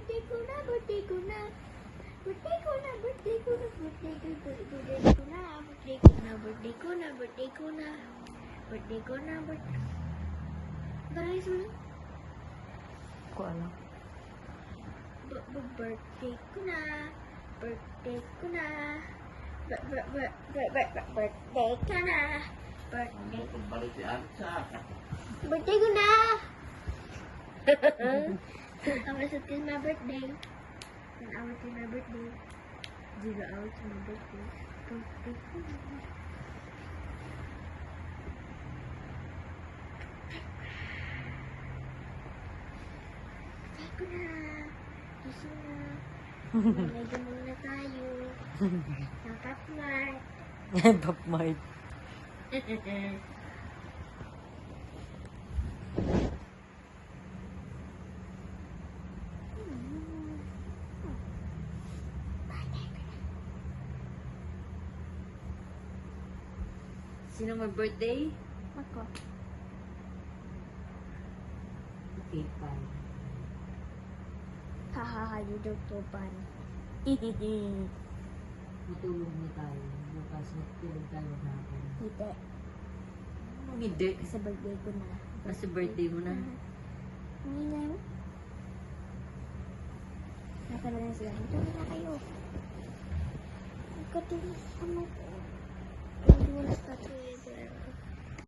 birthday ko na, birthday ko na. Birthday ko na, birthday ko na, birthday ko na, birthday ko na, birthday ko na, birthday ko na, birthday ko na, birthday ko na, birthday. Daray mo na. Ko alam. Birthday ko na, birthday ko na, birthday ka na, birthday. Balik si Arsa. Birthday ko na! Ang result is my birthday. 1 hour to my birthday. 0 hours to my birthday. Birthday ko na. Birthday ko na. Gising na. Malagay muna tayo. Ng Pop Mart. Pop Mart. Sino may birthday? Ako. Okay, fine. Hahaha, you don't to ban. Matulog na tayo. Bukas matulog tayo hapon. Hindi. Hindi. Sa birthday ko na. Kasi birthday mo na. Hindi na yun. Nasa na sila. Ito na kayo. Ikaw din sa mo ko. Hindi mo na start to